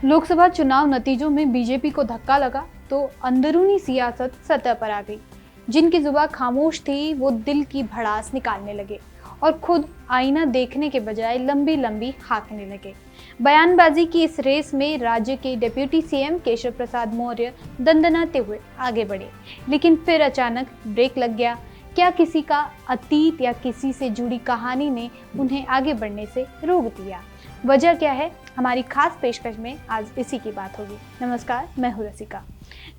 लोकसभा चुनाव नतीजों में बीजेपी को धक्का लगा तो अंदरूनी सियासत सतह पर आ गई। जिनकी जुबान खामोश थी वो दिल की भड़ास निकालने लगे और खुद आईना देखने के बजाय लंबी लंबी हाँकने लगे। बयानबाजी की इस रेस में राज्य के डिप्टी सीएम केशव प्रसाद मौर्य दंदनाते हुए आगे बढ़े, लेकिन फिर अचानक ब्रेक लग गया। क्या किसी का अतीत या किसी से जुड़ी कहानी ने उन्हें आगे बढ़ने से रोक दिया? वजह क्या है? हमारी खास पेशकश में आज इसी की बात होगी। नमस्कार, मैं हूं रसिका।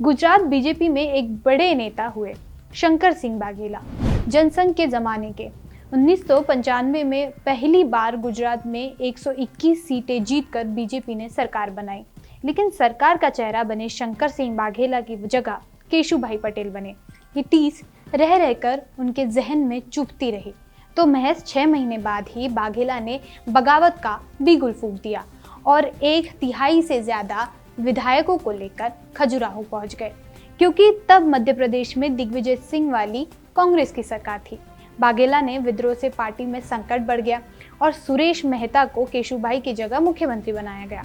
गुजरात बीजेपी में एक बड़े नेता हुए शंकर सिंह बाघेला। जनसंघ के जमाने के 1995 में पहली बार गुजरात में 121 सीटें जीतकर बीजेपी ने सरकार बनाई, लेकिन सरकार का चेहरा बने शंकर सिंह बाघेला की जगह केशुभाई पटेल बने। ये टीस रह रहकर उनके जहन में चुभती रही तो महज 6 महीने बाद ही बाघेला ने बगावत का बिगुल फूंक दिया और 1/3 से ज्यादा विधायकों को लेकर खजुराहो पहुंच गए, क्योंकि तब मध्य प्रदेश में दिग्विजय सिंह वाली कांग्रेस की सरकार थी। बाघेला ने विद्रोह से पार्टी में संकट बढ़ गया और सुरेश मेहता को केशुभाई की जगह मुख्यमंत्री बनाया गया।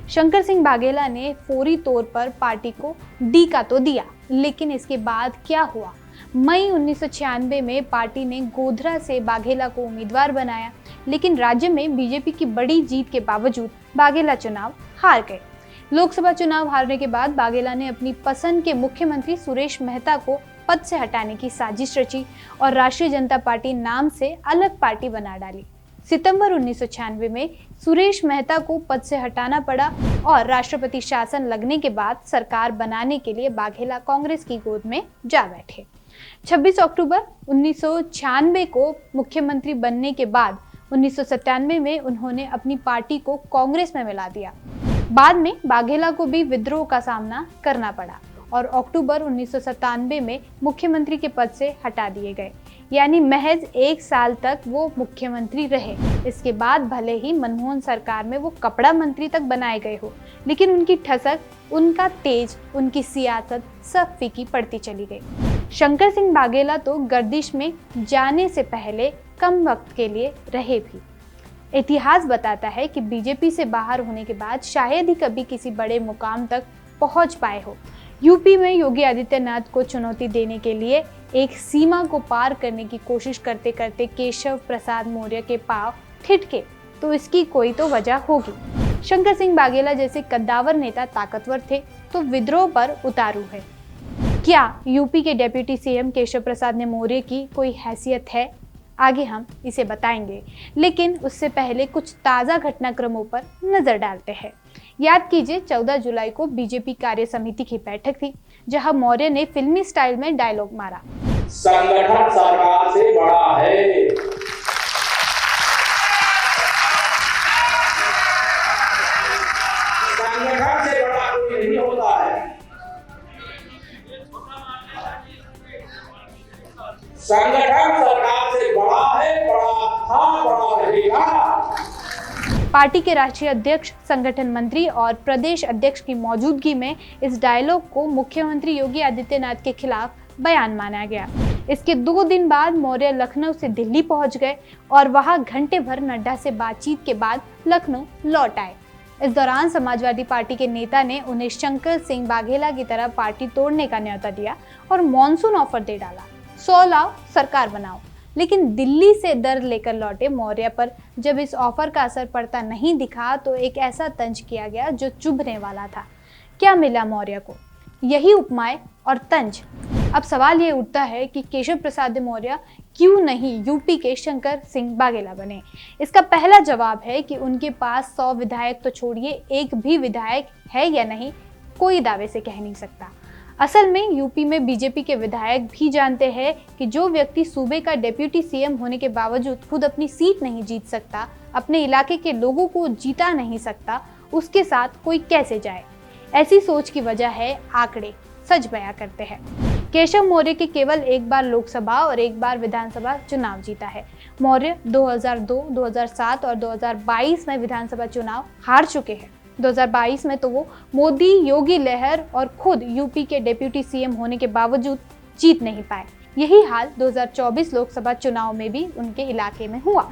शंकर सिंह बाघेला ने फौरी तौर पर पार्टी को डी का तो दिया, लेकिन इसके बाद क्या हुआ? मई 1996 में पार्टी ने गोधरा से बाघेला को उम्मीदवार बनाया, लेकिन राज्य में बीजेपी की बड़ी जीत के बावजूद बाघेला चुनाव हार गए। लोकसभा चुनाव हारने के बाद बाघेला ने अपनी पसंद के मुख्यमंत्री सुरेश मेहता को पद से हटाने की साजिश रची और राष्ट्रीय जनता पार्टी नाम से अलग पार्टी बना डाली। सितंबर 1996 में सुरेश मेहता को पद से हटाना पड़ा और राष्ट्रपति शासन लगने के बाद सरकार बनाने के लिए बाघेला कांग्रेस की गोद में जा बैठे। 26 अक्टूबर 1996 को मुख्यमंत्री बनने के बाद 1997 में उन्होंने अपनी पार्टी को कांग्रेस में मिला दिया। बाद में बाघेला को भी विद्रोह का सामना करना पड़ा और अक्टूबर 1997 में मुख्यमंत्री के पद से हटा दिए गए, यानी महज 1 साल तक वो मुख्यमंत्री रहे। इसके बाद भले ही मनमोहन सरकार में वो कपड़ा मंत्री तक बनाए गए हो, लेकिन उनकी ठसक, उनका तेज, उनकी सियासत सब फीकी पड़ती चली गई। शंकर सिंह बाघेला तो गर्दिश में जाने से पहले कम वक्त के लिए रहे भी। इतिहास बताता है कि बीजेपी से बाहर होने के बाद शायद ही कभी किसी बड़े मुकाम तक पहुंच पाए हो। यूपी में योगी आदित्यनाथ को चुनौती देने के लिए एक सीमा को पार करने की कोशिश करते करते केशव प्रसाद मौर्य के पांव थिटके, तो इसकी कोई तो वजह होगी। शंकर सिंह बाघेला जैसे कद्दावर नेता ताकतवर थे तो विद्रोह पर उतारू है। क्या यूपी के डिप्टी सीएम केशव प्रसाद मौर्य की कोई हैसियत है? आगे हम इसे बताएंगे, लेकिन उससे पहले कुछ ताज़ा घटनाक्रमों पर नजर डालते हैं। याद कीजिए, 14 जुलाई को बीजेपी कार्य समिति की बैठक थी, जहां मौर्य ने फिल्मी स्टाइल में डायलॉग मारा, संगठन सरकार से बड़ा है। संगठन से बड़ा कोई नहीं होता है। संगठन सरकार से बड़ा है, बड़ा था, बड़ा रहेगा। पार्टी के राष्ट्रीय अध्यक्ष, संगठन मंत्री और प्रदेश अध्यक्ष की मौजूदगी में इस डायलॉग को मुख्यमंत्री योगी आदित्यनाथ के खिलाफ बयान माना गया। इसके 2 दिन बाद मौर्य लखनऊ से दिल्ली पहुंच गए और वहां घंटे भर नड्डा से बातचीत के बाद लखनऊ लौट आए। इस दौरान समाजवादी पार्टी के नेता ने उन्हें शंकर सिंह बाघेला की तरह पार्टी तोड़ने का न्योता दिया और मॉनसून ऑफर दे डाला, 100 लाओ, सरकार बनाओ। लेकिन दिल्ली से दर्द लेकर लौटे मौर्य पर जब इस ऑफर का असर पड़ता नहीं दिखा तो एक ऐसा तंज किया गया जो चुभने वाला था। क्या मिला मौर्य को? यही उपमाएं और तंज। अब सवाल ये उठता है कि केशव प्रसाद मौर्य क्यों नहीं यूपी के शंकर सिंह बाघेला बने? इसका पहला जवाब है कि उनके पास 100 विधायक तो छोड़िए, एक भी विधायक है या नहीं, कोई दावे से कह नहीं सकता। असल में यूपी में बीजेपी के विधायक भी जानते हैं कि जो व्यक्ति सूबे का डिप्टी सीएम होने के बावजूद खुद अपनी सीट नहीं जीत सकता, अपने इलाके के लोगों को जीता नहीं सकता, उसके साथ कोई कैसे जाए? ऐसी सोच की वजह है आंकड़े सच बयां करते हैं। केशव मौर्य के केवल एक बार लोकसभा और एक बार विधानसभा चुनाव जीता है। मौर्य 2002, 2007 और 2022 में विधानसभा चुनाव हार चुके हैं। 2022 में तो वो मोदी योगी लहर और खुद यूपी के डिप्टी सीएम होने के बावजूद जीत नहीं पाए। यही हाल 2024 लोकसभा चुनाव में भी उनके इलाके में हुआ।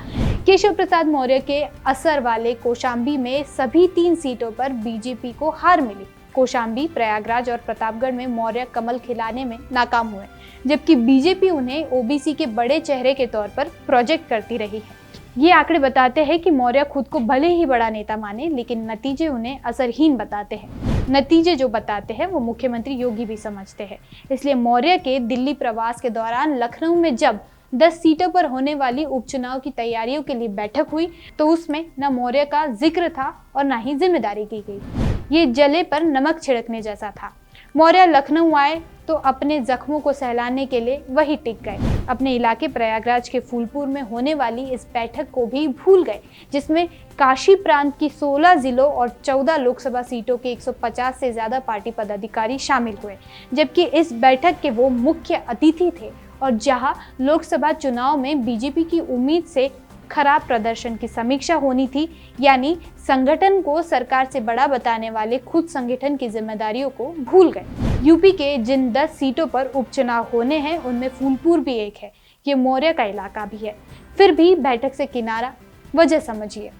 केशव प्रसाद मौर्य के असर वाले कौशाम्बी में सभी 3 सीटों पर बीजेपी को हार मिली। कौशाम्बी, प्रयागराज और प्रतापगढ़ में मौर्य कमल खिलाने में नाकाम हुए, जबकि बीजेपी उन्हें ओबीसी के बड़े चेहरे के तौर पर प्रोजेक्ट करती रही है। ये आंकड़े बताते हैं कि मौर्य खुद को भले ही बड़ा नेता माने, लेकिन नतीजे उन्हें असरहीन बताते हैं। नतीजे जो बताते हैं वो मुख्यमंत्री योगी भी समझते हैं। इसलिए मौर्य के दिल्ली प्रवास के दौरान लखनऊ में जब 10 सीटों पर होने वाली उपचुनाव की तैयारियों के लिए बैठक हुई तो उसमें न मौर्य का जिक्र था और न ही जिम्मेदारी की गई। ये जले पर नमक छिड़कने जैसा था। मौर्य लखनऊ आए तो अपने जख्मों को सहलाने के लिए वही टिक गए। अपने इलाके प्रयागराज के फूलपुर में होने वाली इस बैठक को भी भूल गए, जिसमें काशी प्रांत की 16 जिलों और 14 लोकसभा सीटों के 150 से ज्यादा पार्टी पदाधिकारी शामिल हुए, जबकि इस बैठक के वो मुख्य अतिथि थे और जहां लोकसभा चुनाव में बीजेपी की उम्मीद से खराब प्रदर्शन की समीक्षा होनी थी, यानी संगठन को सरकार से बड़ा बताने वाले खुद संगठन की जिम्मेदारियों को भूल गए। यूपी के जिन 10 सीटों पर उपचुनाव होने हैं उनमें फूलपुर भी एक है। ये मौर्य का इलाका भी है, फिर भी बैठक से किनारा। वजह समझिए।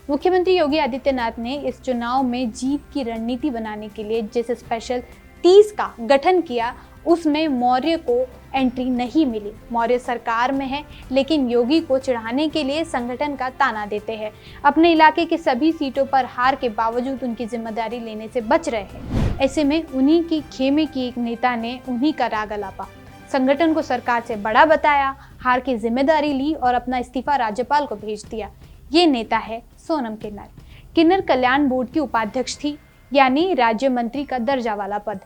मुख्यमंत्री योगी आदित्यनाथ ने इस चुनाव में जीत की रणनीति बनाने के लिए जिस स्पेशल 30 का गठन किया उसमें मौर्य को एंट्री नहीं मिली। मौर्य सरकार में है, लेकिन योगी को चिढ़ाने के लिए संगठन का ताना देते हैं। अपने इलाके के सभी सीटों पर हार के बावजूद उनकी जिम्मेदारी लेने से बच रहे हैं। ऐसे में उन्हीं की खेमे की एक नेता ने उन्हीं का राग अलापा, संगठन को सरकार से बड़ा बताया, हार की जिम्मेदारी ली और अपना इस्तीफा राज्यपाल को भेज दिया। ये नेता है सोनम किन्नर। किन्नर कल्याण बोर्ड की उपाध्यक्ष थी, यानी राज्य मंत्री का दर्जा वाला पद।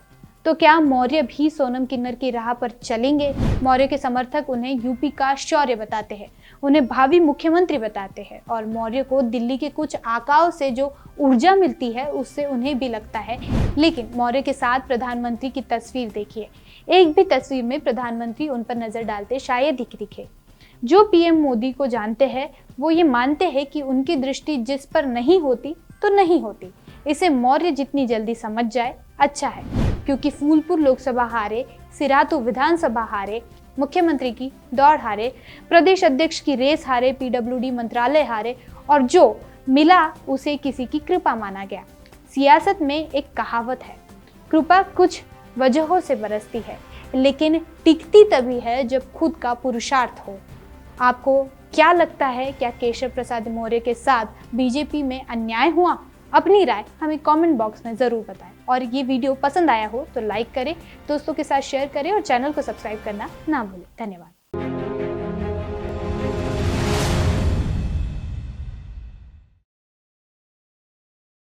तो क्या मौर्य भी सोनम किन्नर की राह पर चलेंगे? मौर्य के समर्थक उन्हें यूपी का शौर्य बताते हैं, उन्हें भावी मुख्यमंत्री बताते हैं और मौर्य को दिल्ली के कुछ आकाओं से जो ऊर्जा मिलती है उससे उन्हें भी लगता है। लेकिन मौर्य के साथ प्रधानमंत्री की तस्वीर देखिए, एक भी तस्वीर में प्रधानमंत्री उन पर नजर डालते शायद ही दिखे। जो पीएम मोदी को जानते हैं वो ये मानते हैं कि उनकी दृष्टि जिस पर नहीं होती तो नहीं होती। इसे मौर्य जितनी जल्दी समझ जाए अच्छा है, क्योंकि फूलपुर लोकसभा हारे, सिरातू विधानसभा हारे, मुख्यमंत्री की दौड़ हारे, प्रदेश अध्यक्ष की रेस हारे, पीडब्ल्यूडी मंत्रालय हारे और जो मिला उसे किसी की कृपा माना गया। सियासत में एक कहावत है, कृपा कुछ वजहों से बरसती है लेकिन टिकती तभी है जब खुद का पुरुषार्थ हो। आपको क्या लगता है, क्या केशव प्रसाद मौर्य के साथ बीजेपी में अन्याय हुआ? अपनी राय हमें कमेंट बॉक्स में ज़रूर बताएं और ये वीडियो पसंद आया हो तो लाइक करें, दोस्तों के साथ शेयर करें और चैनल को सब्सक्राइब करना ना भूलें। धन्यवाद।